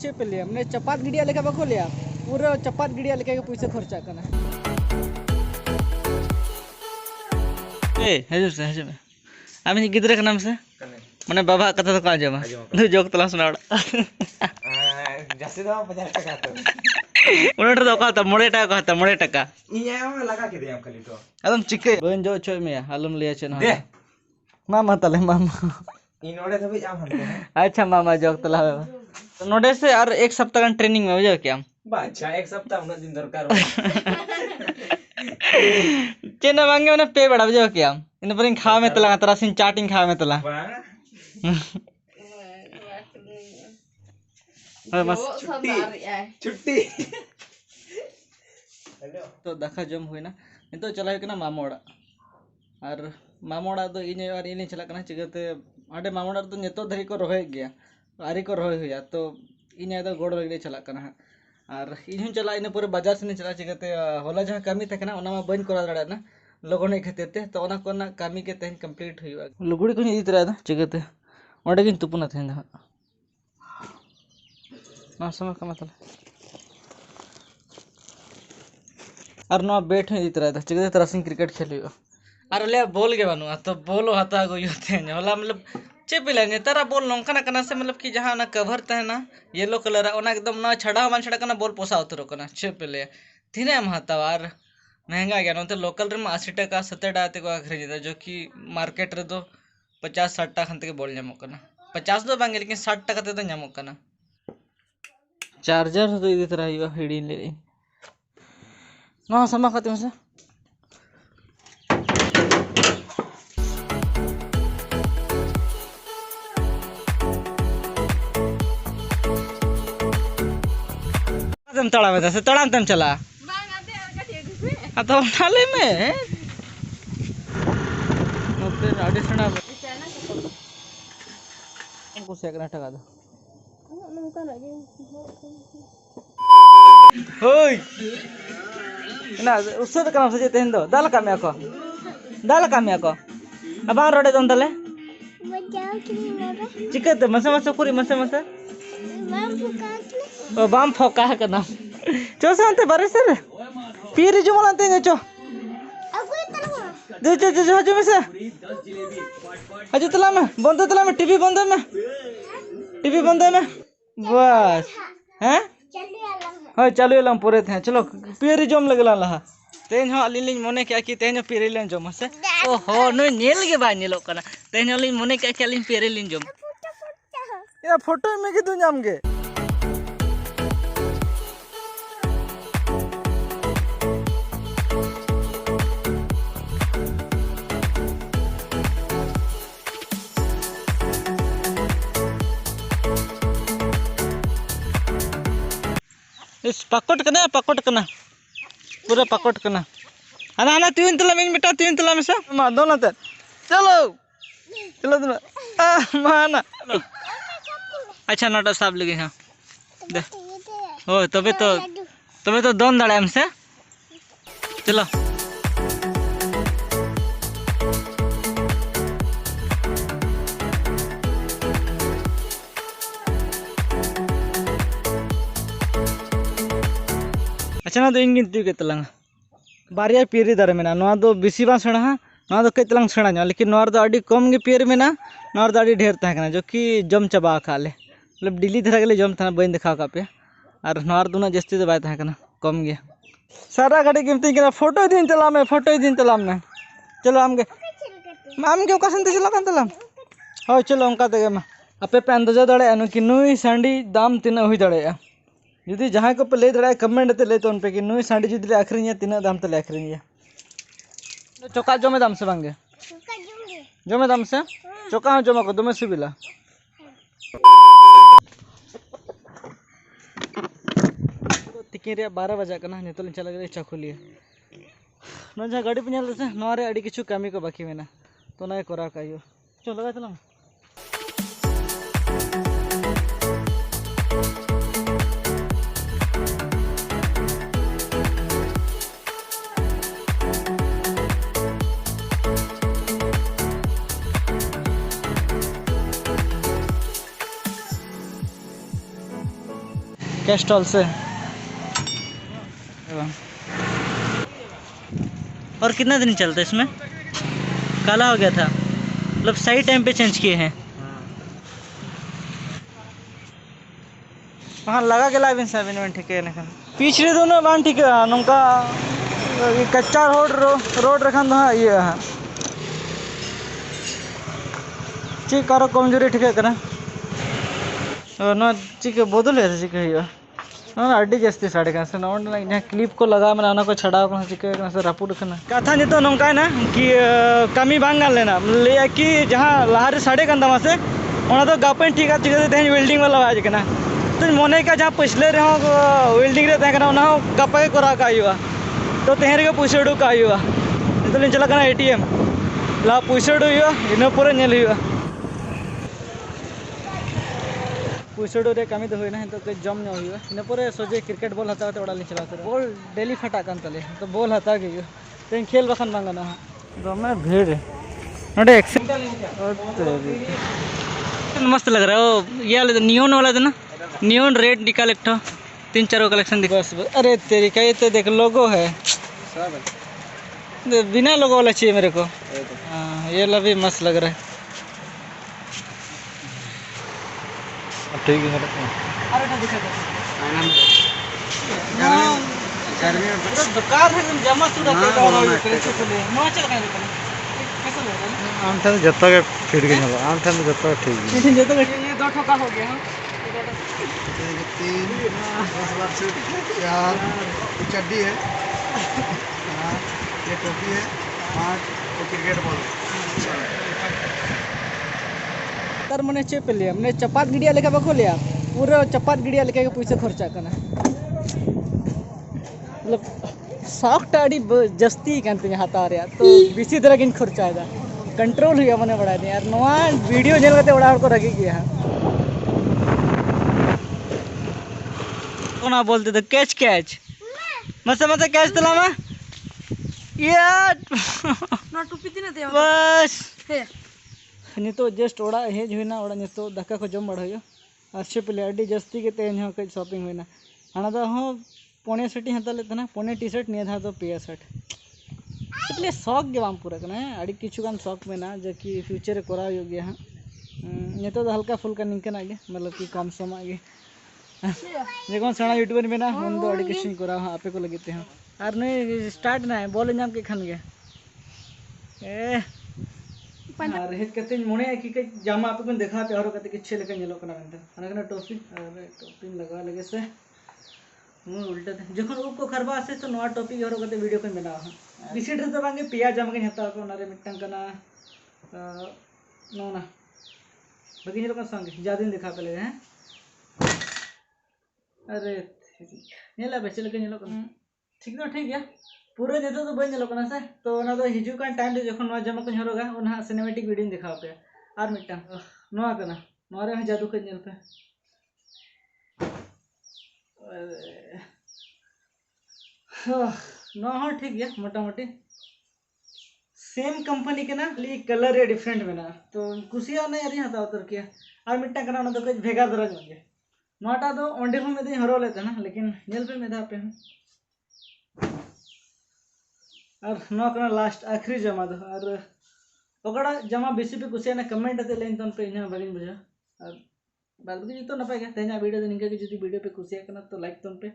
चे पे लिया मैंने चपात गिडिया लेके बाको लिया पूरा चपात गिडिया लेके पैसा खर्चा करना ए हजुर से हजुर आमी गिद्रे का नाम से माने बाबा कथा तो का जमा दो जोक तला सुनाड़ जास्ती दाम 50 टका तो उन्हें तो कहता मोड़े टका इया में लगा के दे हम खाली तो एकदम चिके बन जो छोय में आलम लिया छे ना मामा तले मामा इन ओडे तो भी आम हमको अच्छा मामा जोक तला तो नोडे से और एक सप्ताह का ट्रेनिंग में बुझो क्या बाच्छा एक सप्ताह उन दिन दरकार हो चेना मांगे उन्हें पे बड़ा बुझो क्या इन पर खा में तला तरा सिन चाटिंग खा में तला बस छुट्टी तो दाखा जम हुई ना तो चला हुई ना मामोड़ा और मामोड़ा तो इन और इन चला करना चिकते आडे मामोड़ा तो नेतो धरी को रोहे गया आरी को रोहे हुआ तो इन तो गोड़ लगे चला करना और इन चला इन पूरे बाजार से चला चिकते होला जहाँ कमी थे ना ओना में बंद करा दड़ा ना लोगों ने खातिर ते तो ओना कोना कमी के तेन कंप्लीट हुआ लुगड़ी को इदी तरह चिकते ओडे गिन तुपुना थे ना समय का मतलब और ना बैठ इदी तरह चिकते तरह क्रिकेट खेल और ले बोल के बनू तो बोलो हता गई होते हैं होला मतलब चेपिला ने तारा बोल नौका कना से मतलब कि जहाँ ना कवर तहना येलो कलर ओना एकदम ना छड़ा मान छड़ा कना बोल पोसा उतरो कना चेपिले थिने हम हताव और महंगा गया नोते लोकल रे 80 टका 70 टका ते को आखिर जो कि मार्केट रे तो 50-60 टका खनते के बोल जामो कना 50 दो बांगे लेकिन 60 टका ते तो जामो कना चार्जर तो इदी तरह हिवा हिडी ले ना समा खाते से तम तड़ा में से तड़ा तम चला तो नाले में नोते आडे सना को सेकना टका दो होय ना उससे तो काम से जेते हिंदो दाल का को अब रोडे दन तले चिकते मसे मसे पूरी मसे ओ बाम फोका है कना चो सांते बारे से पीर जो मलाते हैं चो जो हजू में से हजू तला में बंद तला में टीवी बंद में बस हैं हाँ चालू एलम पूरे थे चलो पीर जोम लगला लहा तेन हो अली मने क्या कि तेन पीर लेन जोम से ओहो नुई नेल के बा नेलो कना तेन अली मने क्या कि अली पीर लेन जोम या फोटो में के दु जाम गे इस पकड़ कना पूरा पकड़ कना आना आना तीन तला में बेटा तीन तला में से मां दोनों ते चलो माना अच्छा नोटा साहब लगे हाँ दे हो तबे तो दोन दाड़े हमसे चलो अच्छा ना तो इन गिनती के तलांग बारिया पीरी दारे में ना दो बेसी बा सेणा ना दो कई तलांग सेणा जा लेकिन नोर दो अड़ी कम गे पीर में ना नोर दो अड़ी ढेर तहकना जो कि जम चबा खाले मतलब डिली धरा गेले जम थाना बइन देखा का पे और नोर दो ना जस्ती तो बाय तहकना कम गे सारा गाड़ी गिनती के फोटो दिन तलाम में चलो आम के ओकासन ते चला कान तलाम हो चलो उनका तेगे में अपे पे अंदाजा दड़े नु कि नुई सांडी दाम तिना हुई दड़े जुदी जहाँ को पे ले दड़ा कमेंट ते ले तो उन पे कि नुई सांडी जुदी आखरिया तीना दाम ते ले आखरिया चोका जमे दाम से बांगे जमे दाम से चोका जमा को दमे सिबिला तिकिन रे 12 बजा कना नितो लिन चला गले चाखुलिया न जहाँ गाड़ी पे नल से नोरे अड़ी किछु कमी को बाकी मेना तो ना करा कायो चलो लगा चला कैस्ट्रॉल से। और कितना दिन चलता है इसमें? काला हो गया था, मतलब सही टाइम पे चेंज किए हैं। हाँ लगा के लाइन साबिन में ठीक है ना पिछले दोनों बान ठीक है नौका कच्चा रोड रखान दो हाँ ये हाँ ची कारो कमजोरी ठीक है करना और ना ची के बदल है ची के ये ना अड्डी जस्ती साढ़े का से ना और ना क्लिप को लगा मैंने ना को छड़ा को ची के ना से रापुट करना कथा नहीं तो नौका है ना कि कमी बांग लेना ले कि जहाँ लहारे साढ़े का दमा से उन्हें तो गापन ठीक है चिकन दें वेल्डिंग वाला आज के ना तो मोने का जहाँ पिछले रहो वेल्डिंग रे तहकना उना गपा के करा का आयुआ तो तेहरे के पैसे उडू का आयुआ तो चला करना एटीएम ला पैसे उडू इन पूरा नेल हुआ पैसे उडू रे कमी तो होना तो कई जम हुआ इन पूरे सोचे क्रिकेट बॉल हता ओड़ा लिंग चला बॉल डेली फटा कान तले तो बॉल हता गई तो खेल बखान बांगना दमे भीड़ नोडे मस्त लग रहा है वो ये वाले नियोन वाला था ना नियोन रेड निकाल एक ठो 3-4 कलेक्शन दिख बस अरे तेरी का ये तो देख लोगो है बिना लोगो वाला चाहिए मेरे को हाँ ये वाला भी मस्त लग रहा है ठीक है दुकान है जमा सुधा आम ठन जत्ता के फिट के चलो आम ठन जत्ता ठीक है जत्ता के ये दो ठोका हो गया हां 3 10 बार सूट 4 चड्डी है ये टोपी है 5 वो क्रिकेट बॉल तर मने चेप लिया मैंने चपात गिडिया लेके बको लिया पूरा चपात गिडिया लेके पैसे खर्चा करना मतलब शौक टाड़ी जस्ती कानते हाथा रे तो बेसी तरह किन खर्चा है कंट्रोल हुआ मने बड़ा दे यार नवा वीडियो जेल करते बड़ा को रखी गया कोना बोलते तो कैच कैच मसे मसे कैच तला में यार ना टुपी दिन दे बस हे नितो जस्ट ओड़ा हेज होइना ओड़ा नितो दक्का को जम बड़ होयो अच्छे प्ले अड्डी जस्ती के तेन हो के शॉपिंग होइना हाना दा हो पोने सटी हता लेते ना पोने टी शर्ट निया था तो पिया शर्ट इतने शौक के बाम पूरा करना है अड़ी किछु गान शौक में ना जो कि फ्यूचर रे कोरा हो गया हां तो हल्का फुल्का निकन आगे मतलब कि कम सम आगे देखो सेना यूट्यूबर में ना मन दो अड़ी किछु कोरा आपे को लगते हैं और नहीं स्टार्ट ना है बोले नाम के खान गया ए और हेत कते मोने कि जामा आपे को देखा पे और कते कि छे लेके नेलो कना बंदा अनगना टोपी अरे टोपी लगा लगे से उल्टा जखन ऊप को खरबा से तो नवा टॉपिक हरो कते वीडियो को बना बिसी ड्रेस तो बांगे पिया जाम के हता को नारे मिटन कना नो ना बगी लोग संग ज्यादा दिन दिखा पले हैं अरे नेला बेचल के नेलो ठीक तो ठीक है पूरे नेतो तो बन नेलो कना से तो ना तो हिजु का टाइम रे जखन नवा जामा को हरोगा उना सिनेमैटिक वीडियो दिखा पे और मिटन नवा कना नवा रे जादू के नेल पे ना हाँ ठीक है मोटा मोटी सेम कंपनी के ना खाली कलर है डिफरेंट में ना तो कुसिया ना यार हता उतर किया और मिट्टा करना ना तो कुछ भेगा दरज हो गया नोटा तो ओंडे हो में तो हरो लेते ना लेकिन नेल पे में था पे और नो करना लास्ट आखिरी जमा दो और ओकड़ा जमा बेसी पे कुसिया ना कमेंट आते लेन तन पे इना बगिन बुझा और बाद बाकी तो नपाय गया तेना वीडियो निका के जदी वीडियो पे कुसिया करना तो लाइक तन पे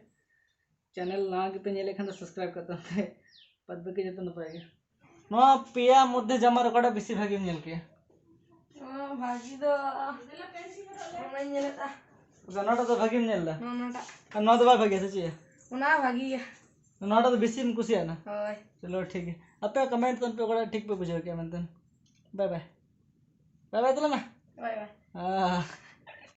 चैनल ना के पे नेले खान सब्सक्राइब करता है बाद बाकी जतो नपाय गया नो पिया मध्य जमा रकड़ा बेसी भागी नेल के भागी दो नहीं नेलता नोटा तो भागी नेल नोटा और नो तो भागी से चाहिए उना भागी गया नोटा तो बेसी में कुसिया ना होय चलो ठीक है अब पे कमेंट तन पे ओकड़ा ठीक पे बुझो क्या मनतन बाय बाय बाय बाय तला ना बाय बाय हां